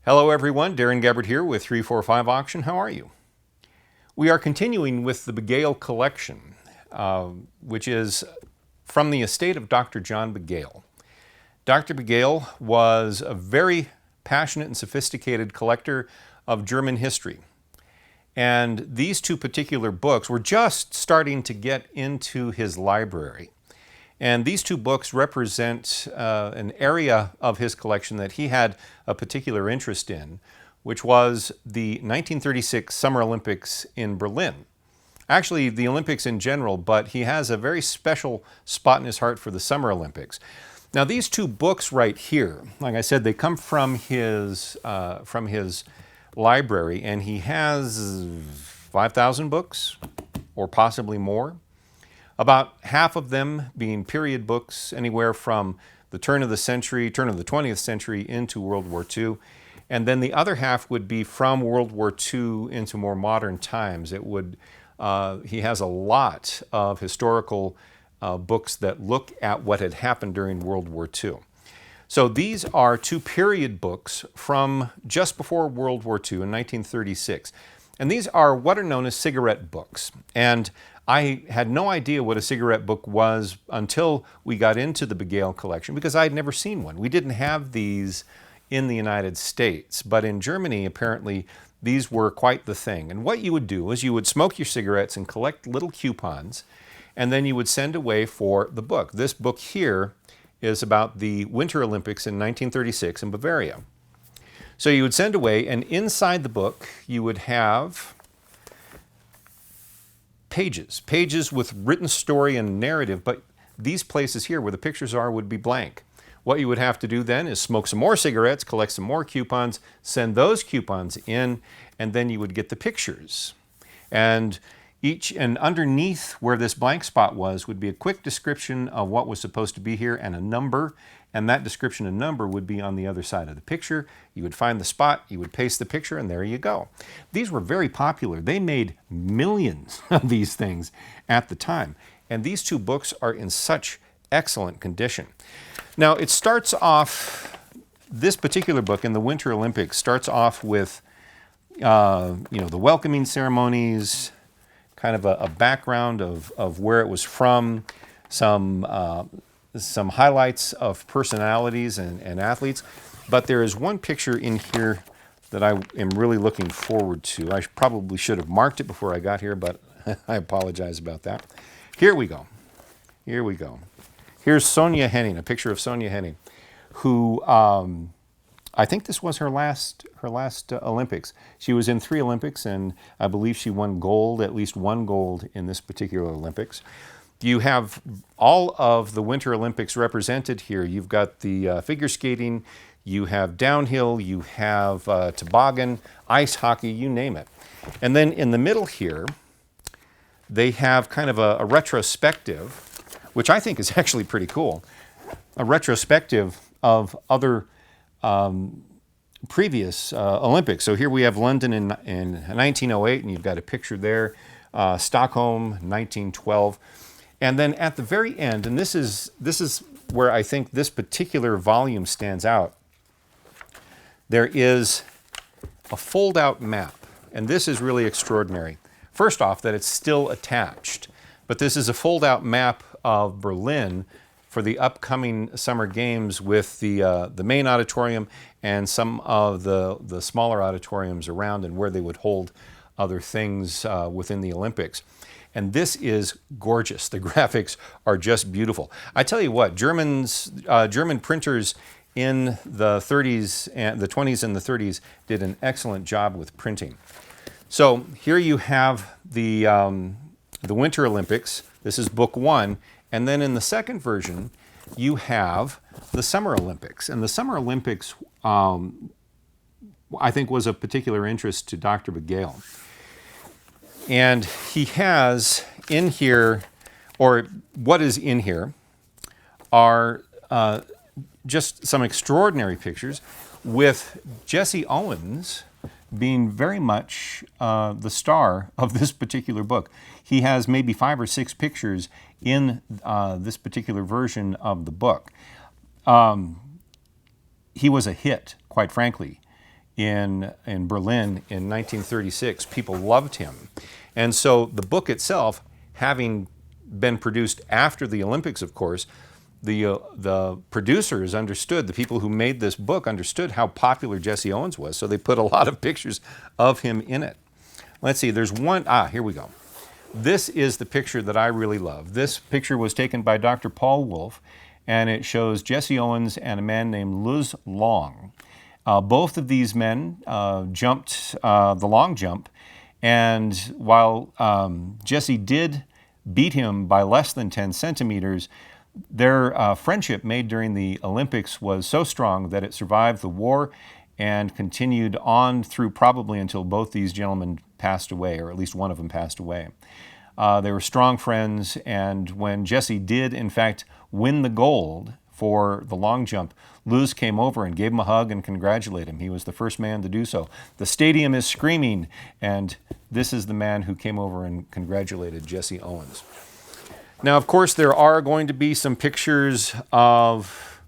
Hello everyone, Darren Gabbard here with 345 Auction. How are you? We are continuing with the Bagale collection, which is from the estate of Dr. John Bagale. Dr. Bagale was a very passionate and sophisticated collector of German history. And these two particular books were just starting to get into his library. And these two books represent an area of his collection that he had a particular interest in, which was the 1936 Summer Olympics in Berlin. Actually, the Olympics in general, but he has a very special spot in his heart for the Summer Olympics. Now, these two books right here, like I said, they come from his library, and he has 5,000 books, or possibly more. About half of them being period books, anywhere from the turn of the 20th century into World War II. And then the other half would be from World War II into more modern times. He has a lot of historical books that look at what had happened during World War II. So these are two period books from just before World War II in 1936. And these are what are known as cigarette books. And I had no idea what a cigarette book was until we got into the Bagale collection, because I had never seen one. We didn't have these in the United States, but in Germany, apparently, these were quite the thing. And what you would do is you would smoke your cigarettes and collect little coupons, and then you would send away for the book. This book here is about the Winter Olympics in 1936 in Bavaria. So you would send away, and inside the book, you would have pages with written story and narrative, but these places here where the pictures are would be blank. What you would have to do then is smoke some more cigarettes, collect some more coupons, send those coupons in, and then you would get the pictures. And underneath where this blank spot was would be a quick description of what was supposed to be here and a number, and that description and number would be on the other side of the picture. You would find the spot, you would paste the picture, and there you go. These were very popular. They made millions of these things at the time. And these two books are in such excellent condition. Now, it starts off, this particular book in the Winter Olympics starts off with, the welcoming ceremonies, kind of a background of where it was from, some highlights of personalities and athletes. But there is one picture in here that I am really looking forward to. I probably should have marked it before I got here, but I apologize about that. Here we go. Here we go. Here's Sonja Henning, a picture of Sonja Henning, who I think this was her last Olympics. She was in 3 Olympics, and I believe she won gold, at least 1 gold in this particular Olympics. You have all of the Winter Olympics represented here. You've got the figure skating, you have downhill, you have toboggan, ice hockey, you name it. And then in the middle here, they have kind of a retrospective, which I think is actually pretty cool, a retrospective of other previous Olympics. So here we have London in 1908, and you've got a picture there, Stockholm, 1912. And then at the very end, and this is where I think this particular volume stands out, there is a fold-out map. And this is really extraordinary. First off, that it's still attached. But this is a fold-out map of Berlin for the upcoming Summer Games with the main auditorium and some of the smaller auditoriums around and where they would hold other things within the Olympics. And this is gorgeous. The graphics are just beautiful. I tell you what, German printers in the 30s and the 20s and the 30s did an excellent job with printing. So here you have the Winter Olympics. This is book 1. And then in the second version, you have the Summer Olympics. And the Summer Olympics, I think, was of particular interest to Dr. Bagale. And he has in here, or what is in here, are just some extraordinary pictures with Jesse Owens being very much the star of this particular book. He has maybe 5 or 6 pictures in this particular version of the book. He was a hit, quite frankly, in Berlin in 1936. People loved him. And so the book itself, having been produced after the Olympics, of course, the producers understood, the people who made this book understood how popular Jesse Owens was, so they put a lot of pictures of him in it. Let's see, there's one, here we go. This is the picture that I really love. This picture was taken by Dr. Paul Wolf, and it shows Jesse Owens and a man named Luz Long. Both of these men jumped the long jump, and while Jesse did beat him by less than 10 centimeters, their friendship made during the Olympics was so strong that it survived the war and continued on through probably until both these gentlemen passed away, or at least one of them passed away. They were strong friends, and when Jesse did, in fact, win the gold for the long jump, Luz came over and gave him a hug and congratulated him. He was the first man to do so. The stadium is screaming, and this is the man who came over and congratulated Jesse Owens. Now, of course, there are going to be some pictures of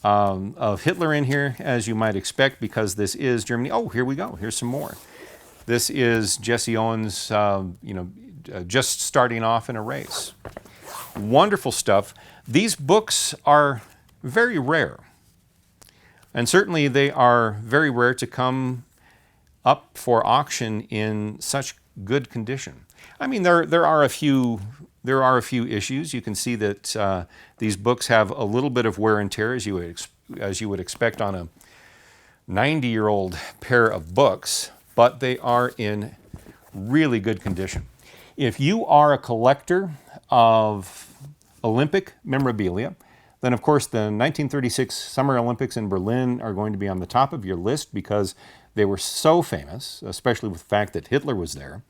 Hitler in here, as you might expect, because this is Germany. Oh, here we go. Here's some more. This is Jesse Owens, just starting off in a race. Wonderful stuff. These books are very rare, and certainly they are very rare to come up for auction in such good condition. I mean, there are a few issues. You can see that these books have a little bit of wear and tear, as you would expect on a 90-year-old pair of books, but they are in really good condition. If you are a collector of Olympic memorabilia, then of course the 1936 Summer Olympics in Berlin are going to be on the top of your list because they were so famous, especially with the fact that Hitler was there.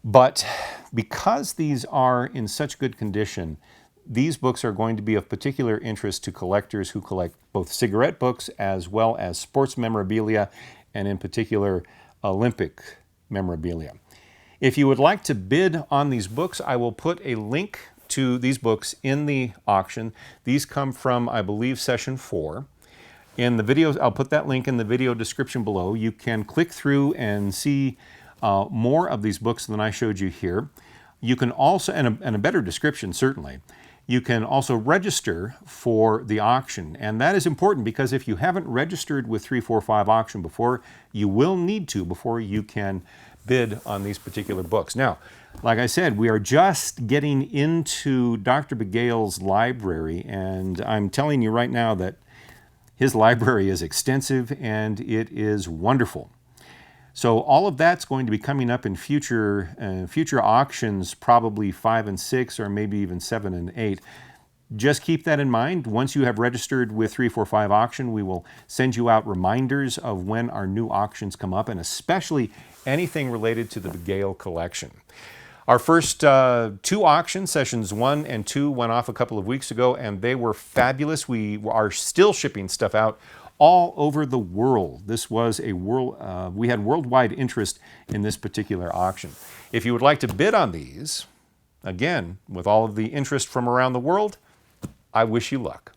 But because these are in such good condition, these books are going to be of particular interest to collectors who collect both cigarette books as well as sports memorabilia, and in particular Olympic memorabilia. If you would like to bid on these books, I will put a link to these books in the auction. These come from, I believe, session 4. In the video, I'll put that link in the video description below. You can click through and see more of these books than I showed you here. You can also, and a better description certainly, you can also register for the auction. And that is important because if you haven't registered with 345 Auction before, you will need to before you can bid on these particular books. Now, like I said, we are just getting into Dr. Bagale's library, and I'm telling you right now that his library is extensive and it is wonderful. So all of that's going to be coming up in future auctions, probably 5 and 6, or maybe even 7 and 8. Just keep that in mind. Once you have registered with 345 Auction, we will send you out reminders of when our new auctions come up, and especially anything related to the Bagale collection. Our first 2 auctions, sessions 1 and 2, went off a couple of weeks ago, and they were fabulous. We are still shipping stuff out all over the world. This was a we had worldwide interest in this particular auction. If you would like to bid on these, again, with all of the interest from around the world, I wish you luck.